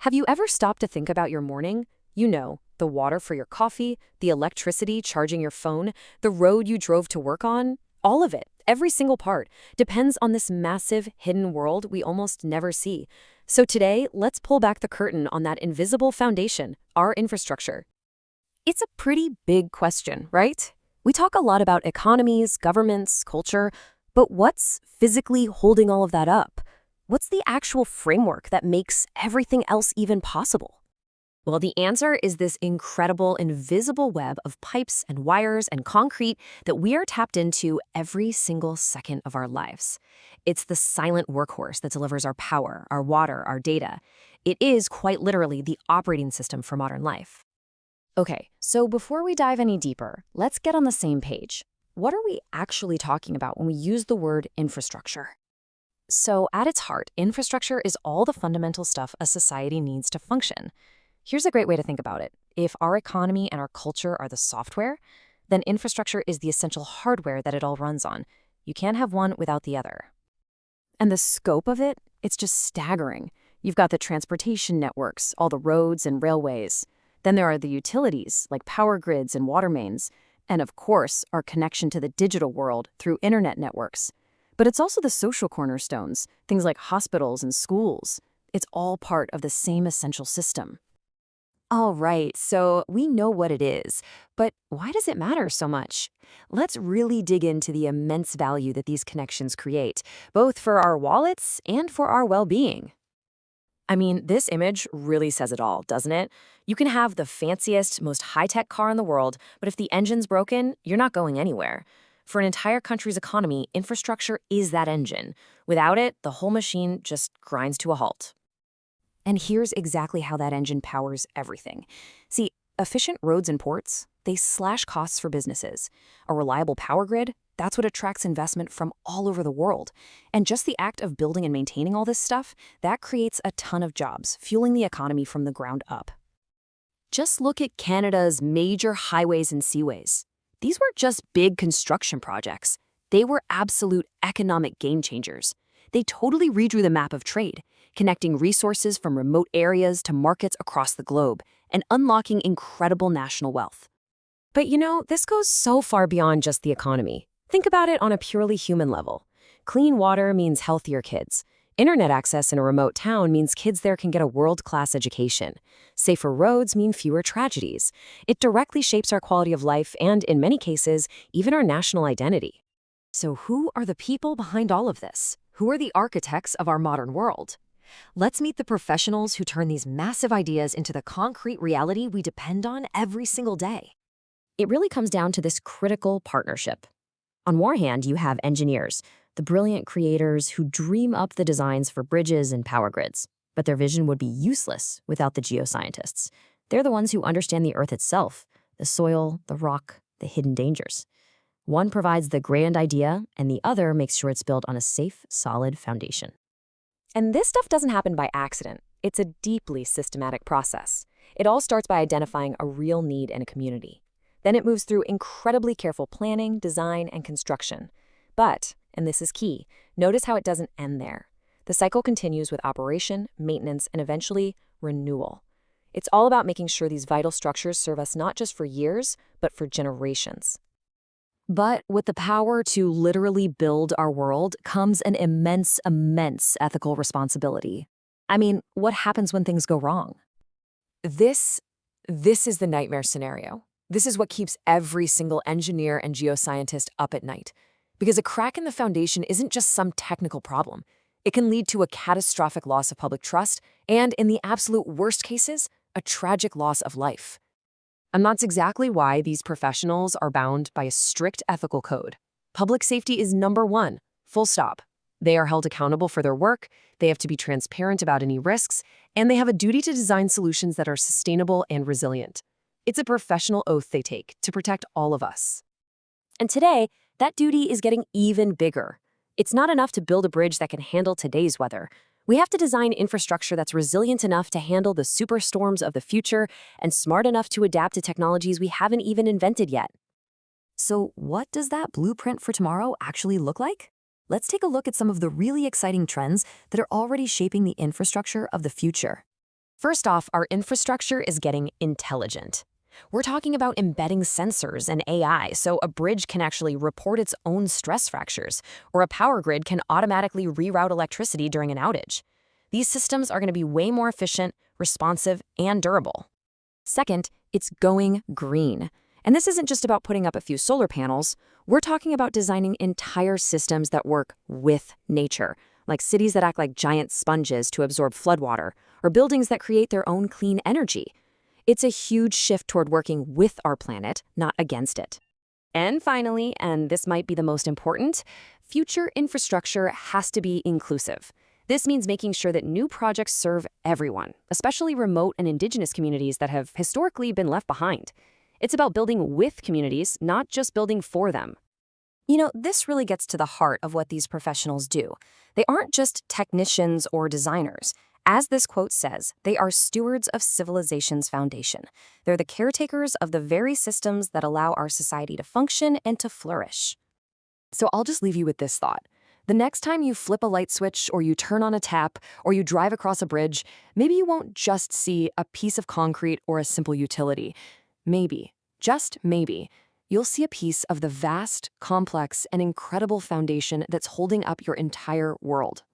Have you ever stopped to think about your morning? You know, the water for your coffee, the electricity charging your phone, the road you drove to work on, all of it, every single part, depends on this massive hidden world we almost never see. So today, let's pull back the curtain on that invisible foundation, our infrastructure. It's a pretty big question, right? We talk a lot about economies, governments, culture, but what's physically holding all of that up? What's the actual framework that makes everything else even possible? Well, the answer is this incredible invisible web of pipes and wires and concrete that we are tapped into every single second of our lives. It's the silent workhorse that delivers our power, our water, our data. It is quite literally the operating system for modern life. Okay, so before we dive any deeper, let's get on the same page. What are we actually talking about when we use the word infrastructure? So at its heart, infrastructure is all the fundamental stuff a society needs to function. Here's a great way to think about it. If our economy and our culture are the software, then infrastructure is the essential hardware that it all runs on. You can't have one without the other. And the scope of it, it's just staggering. You've got the transportation networks, all the roads and railways. Then there are the utilities, like power grids and water mains. And of course, our connection to the digital world through internet networks. But it's also the social cornerstones, things like hospitals and schools. It's all part of the same essential system. All right, so we know what it is, but why does it matter so much? Let's really dig into the immense value that these connections create, both for our wallets and for our well-being. I mean, this image really says it all, doesn't it? You can have the fanciest, most high-tech car in the world, but if the engine's broken, you're not going anywhere. For an entire country's economy, infrastructure is that engine. Without it, the whole machine just grinds to a halt. And here's exactly how that engine powers everything. See, efficient roads and ports, they slash costs for businesses. A reliable power grid, that's what attracts investment from all over the world. And just the act of building and maintaining all this stuff, that creates a ton of jobs, fueling the economy from the ground up. Just look at Canada's major highways and seaways. These weren't just big construction projects. They were absolute economic game changers. They totally redrew the map of trade, connecting resources from remote areas to markets across the globe and unlocking incredible national wealth. But you know, this goes so far beyond just the economy. Think about it on a purely human level. Clean water means healthier kids. Internet access in a remote town means kids there can get a world-class education. Safer roads mean fewer tragedies. It directly shapes our quality of life and, in many cases, even our national identity. So who are the people behind all of this? Who are the architects of our modern world? Let's meet the professionals who turn these massive ideas into the concrete reality we depend on every single day. It really comes down to this critical partnership. On one hand, you have engineers, the brilliant creators who dream up the designs for bridges and power grids. But their vision would be useless without the geoscientists. They're the ones who understand the Earth itself, the soil, the rock, the hidden dangers. One provides the grand idea, and the other makes sure it's built on a safe, solid foundation. And this stuff doesn't happen by accident. It's a deeply systematic process. It all starts by identifying a real need in a community. Then it moves through incredibly careful planning, design, and construction. But, and this is key, notice how it doesn't end there. The cycle continues with operation, maintenance, and eventually, renewal. It's all about making sure these vital structures serve us not just for years, but for generations. But with the power to literally build our world comes an immense, immense ethical responsibility. I mean, what happens when things go wrong? This is the nightmare scenario. This is what keeps every single engineer and geoscientist up at night. Because a crack in the foundation isn't just some technical problem. It can lead to a catastrophic loss of public trust and, in the absolute worst cases, a tragic loss of life. And that's exactly why these professionals are bound by a strict ethical code. Public safety is number one, full stop. They are held accountable for their work, they have to be transparent about any risks, and they have a duty to design solutions that are sustainable and resilient. It's a professional oath they take to protect all of us. And today, that duty is getting even bigger. It's not enough to build a bridge that can handle today's weather. We have to design infrastructure that's resilient enough to handle the superstorms of the future and smart enough to adapt to technologies we haven't even invented yet. So what does that blueprint for tomorrow actually look like? Let's take a look at some of the really exciting trends that are already shaping the infrastructure of the future. First off, our infrastructure is getting intelligent. We're talking about embedding sensors and AI so a bridge can actually report its own stress fractures, or a power grid can automatically reroute electricity during an outage. These systems are going to be way more efficient, responsive, and durable. Second, it's going green. And this isn't just about putting up a few solar panels. We're talking about designing entire systems that work with nature, like cities that act like giant sponges to absorb floodwater, or buildings that create their own clean energy. It's a huge shift toward working with our planet, not against it. And finally, and this might be the most important, future infrastructure has to be inclusive. This means making sure that new projects serve everyone, especially remote and indigenous communities that have historically been left behind. It's about building with communities, not just building for them. This really gets to the heart of what these professionals do. They aren't just technicians or designers. As this quote says, they are stewards of civilization's foundation. They're the caretakers of the very systems that allow our society to function and to flourish. So I'll just leave you with this thought. The next time you flip a light switch, or you turn on a tap, or you drive across a bridge, maybe you won't just see a piece of concrete or a simple utility. Maybe, just maybe, you'll see a piece of the vast, complex, and incredible foundation that's holding up your entire world.